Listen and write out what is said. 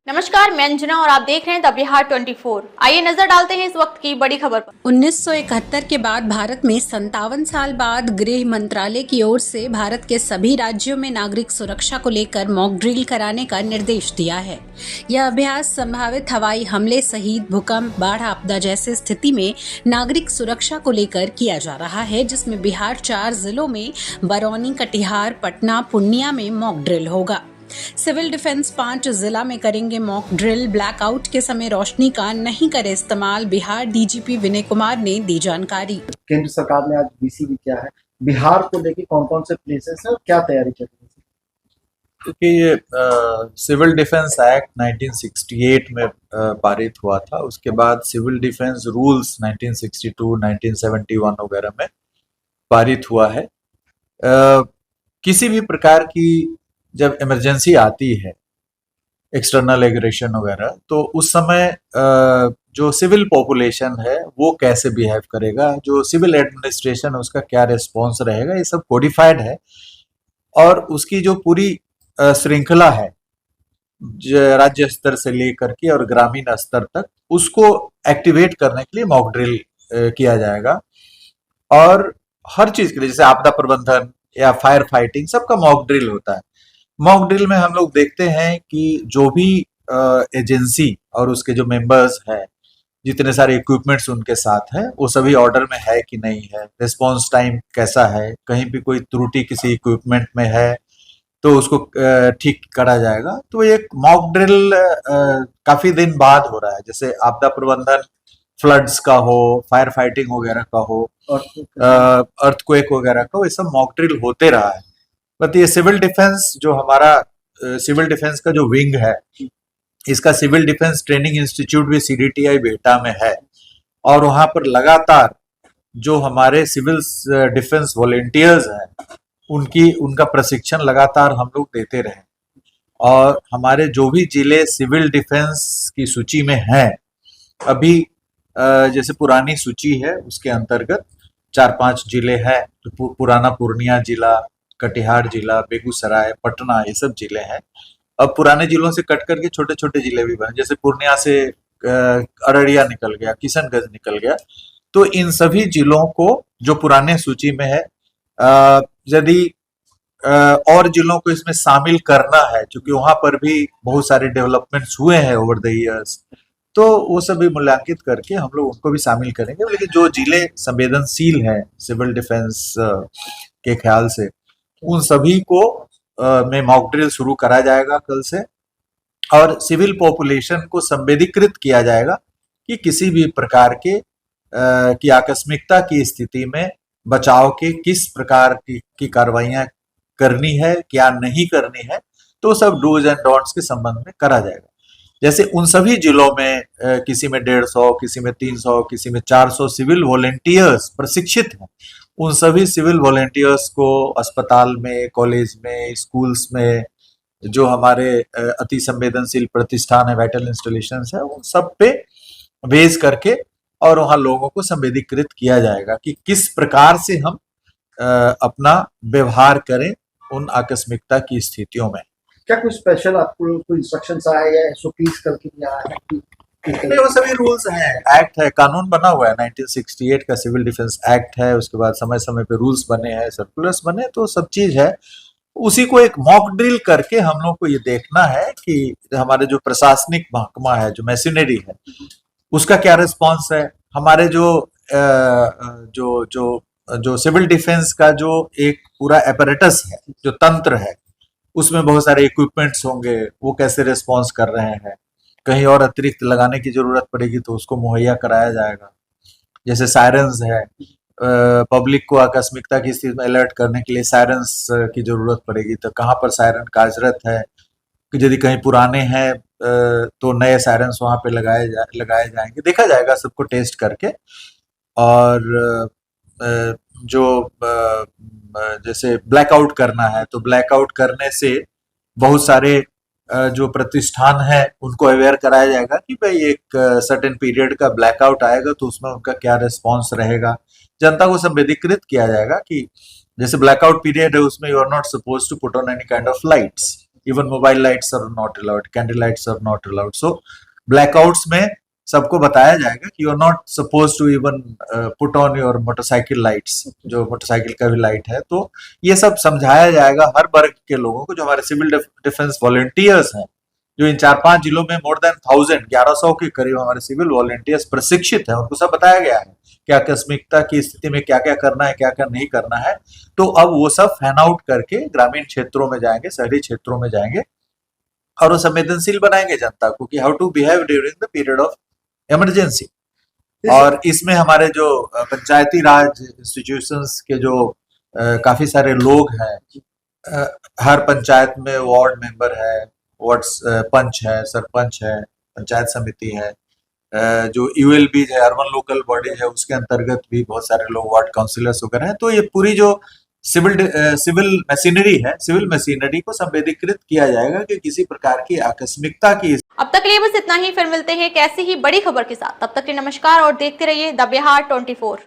नमस्कार, मैं अंजना और आप देख रहे हैं द बिहार 24। आइए नजर डालते हैं इस वक्त की बड़ी खबर पर। 1971 के बाद भारत में 57 साल बाद गृह मंत्रालय की ओर से भारत के सभी राज्यों में नागरिक सुरक्षा को लेकर मॉक ड्रिल कराने का निर्देश दिया है। यह अभ्यास संभावित हवाई हमले सहित भूकंप, बाढ़ आपदा जैसे स्थिति में नागरिक सुरक्षा को लेकर किया जा रहा है, जिसमें बिहार 4 जिलों में बरौनी, कटिहार, पटना, पूर्णिया में मॉक ड्रिल होगा। सिविल डिफेंस 5 जिला में करेंगे मॉक ड्रिल। ब्लैकआउट के समय रोशनी का नहीं करे इस्तेमाल, बिहार डीजीपी विनय कुमार ने दी जानकारी। केंद्र सरकार ने आज बीसीबी किया है, बिहार को लेकर कौन कौन से प्लेसेस है और क्या तैयारी चल रही है? क्योंकि ये सिविल डिफेंस एक्ट 1968 में पारित हुआ था, उसके बाद सिविल डिफेंस रूल्स 1962, 1971 वगैरह में पारित हुआ है। किसी भी प्रकार की जब इमरजेंसी आती है, एक्सटर्नल एग्रेशन वगैरह, तो उस समय जो सिविल पॉपुलेशन है वो कैसे बिहेव करेगा, जो सिविल एडमिनिस्ट्रेशन है उसका क्या रिस्पॉन्स रहेगा, ये सब कोडिफाइड है। और उसकी जो पूरी श्रृंखला है राज्य स्तर से लेकर के और ग्रामीण स्तर तक, उसको एक्टिवेट करने के लिए मॉक ड्रिल किया जाएगा। और हर चीज के लिए, जैसे आपदा प्रबंधन या फायर फाइटिंग, सबका मॉक ड्रिल होता है। मॉक ड्रिल में हम लोग देखते हैं कि जो भी एजेंसी और उसके जो मेंबर्स हैं, जितने सारे इक्विपमेंट्स उनके साथ हैं, वो सभी ऑर्डर में है कि नहीं है, रिस्पॉन्स टाइम कैसा है, कहीं भी कोई त्रुटि किसी इक्विपमेंट में है तो उसको ठीक करा जाएगा। तो एक मॉक ड्रिल काफी दिन बाद हो रहा है, जैसे आपदा प्रबंधन फ्लड्स का हो, फायर फाइटिंग वगैरह का हो, अर्थक्वेक वगैरह का, ये सब मॉक ड्रिल होते रहा है। बट ये सिविल डिफेंस जो हमारा सिविल डिफेंस का जो विंग है, इसका सिविल डिफेंस ट्रेनिंग इंस्टीट्यूट भी सीडीटीआई बेटा में है, और वहां पर लगातार जो हमारे सिविल डिफेंस वॉलेंटियर्स हैं उनका प्रशिक्षण लगातार हम लोग देते रहे। और हमारे जो भी जिले सिविल डिफेंस की सूची में हैं, अभी जैसे पुरानी सूची है उसके अंतर्गत 4-5 जिले हैं, तो पुराना पूर्णिया जिला, कटिहार जिला, बेगूसराय, पटना, ये सब जिले हैं। अब पुराने जिलों से कट करके छोटे छोटे जिले भी बने, जैसे पूर्णिया से अररिया निकल गया, किशनगंज निकल गया। तो इन सभी जिलों को जो पुराने सूची में है, यदि और जिलों को इसमें शामिल करना है, क्योंकि वहां पर भी बहुत सारे डेवलपमेंट्स हुए हैं ओवर द इयर्स, तो वो सभी मूल्यांकित करके हम लोग उनको भी शामिल करेंगे। लेकिन जो जिले संवेदनशील हैं सिविल डिफेंस के ख्याल से, उन सभी को में मॉक ड्रिल शुरू करा जाएगा कल से। और सिविल पॉपुलेशन को संवेदीकृत किया जाएगा कि किसी भी प्रकार के की आकस्मिकता की स्थिति में बचाव के किस प्रकार की कार्रवाइयां करनी है, क्या नहीं करनी है, तो सब डूज एंड डोंट्स के संबंध में करा जाएगा। जैसे उन सभी जिलों में किसी में 150, किसी में 300, किसी में 400 सिविल वॉलेंटियर्स प्रशिक्षित हैं, उन सभी सिविल वॉलेंटियर्स को अस्पताल में, कॉलेज में, स्कूल्स में, जो हमारे अति संवेदनशील प्रतिष्ठान है, वाइटल इंस्टॉलेशंस है, उन सब पे भेज करके और वहां लोगों को संवेदीकृत किया जाएगा कि किस प्रकार से हम अपना व्यवहार करें उन आकस्मिकता की स्थितियों में। क्या कुछ स्पेशल आपको कोई इंस्ट्रक्शंस आए या एसओपीज करके दिया है? नहीं, वो सभी रूल्स हैं, एक्ट है, कानून बना हुआ है, 1968 का सिविल डिफेंस एक्ट है, उसके बाद समय समय पे रूल्स बने हैं, सर्कुलर्स बने, तो सब चीज है। उसी को एक मॉक ड्रिल करके हम लोग को ये देखना है कि हमारे जो प्रशासनिक महकमा है, जो मशीनरी है, उसका क्या रिस्पॉन्स है। हमारे जो सिविल डिफेंस का जो एक पूरा एपरेटस है, जो तंत्र है, उसमें बहुत सारे इक्विपमेंट्स होंगे, वो कैसे रिस्पॉन्स कर रहे हैं, कहीं और अतिरिक्त लगाने की जरूरत पड़ेगी तो उसको मुहैया कराया जाएगा। जैसे सायरन्स है, पब्लिक को आकस्मिकता की स्थिति में अलर्ट करने के लिए सायरन्स की जरूरत पड़ेगी, तो कहाँ पर सायरन कार्यरत है, कि यदि कहीं पुराने हैं तो नए सायरन्स वहां पे लगाए जाएंगे, देखा जाएगा सबको टेस्ट करके। और जो जैसे ब्लैकआउट करना है, तो ब्लैकआउट करने से बहुत सारे जो प्रतिष्ठान है उनको अवेयर कराया जाएगा कि भाई एक सर्टेन पीरियड का ब्लैकआउट आएगा तो उसमें उनका क्या रिस्पॉन्स रहेगा। जनता को संवेदीकृत किया जाएगा कि जैसे ब्लैकआउट पीरियड है, उसमें you are not suppose to put on any kind of lights, even mobile lights are not allowed, candle lights are not allowed. So blackouts में सबको बताया जाएगा कि you are not suppose to even put on your motorcycle lights, जो motorcycle का भी light है. तो ये सब समझाया जाएगा हर वर्ग के लोगों को. जो हमारे सिविल डिफेंस वॉलंटियर्स हैं, जो इन 4-5 जिलों में मोर देन 1100 के करीब हमारे सिविल वॉलंटियर्स प्रशिक्षित हैं, उनको सब बताया गया है कि आकस्मिकता की स्थिति में क्या क्या करना है, क्या क्या नहीं करना है. तो अब वो सब फैन आउट करके ग्रामीण क्षेत्रों में जाएंगे, शहरी क्षेत्रों में जाएंगे और वो संवेदनशील बनाएंगे जनता को कि how to behave during the period of emergency. और इसमें हमारे जो पंचायती राज इंस्टीट्यूशंस के जो काफी सारे लोग हैं, हर पंचायत में वार्ड मेंबर है, वार्ड पंच है, सरपंच है, पंचायत समिति है, जो यूएलबी है, अर्बन लोकल बॉडी है, उसके अंतर्गत भी बहुत सारे लोग वार्ड काउंसिलर्स वगैरह हैं. तो ये पूरी जो सिविल मशीनरी है, सिविल मशीनरी को संवेदीकृत किया जाएगा कि किसी प्रकार की आकस्मिकता की. अब तक के लिए बस इतना ही, फिर मिलते हैं एक ऐसी ही बड़ी खबर के साथ. तब तक के लिए नमस्कार और देखते रहिए द बिहार 24.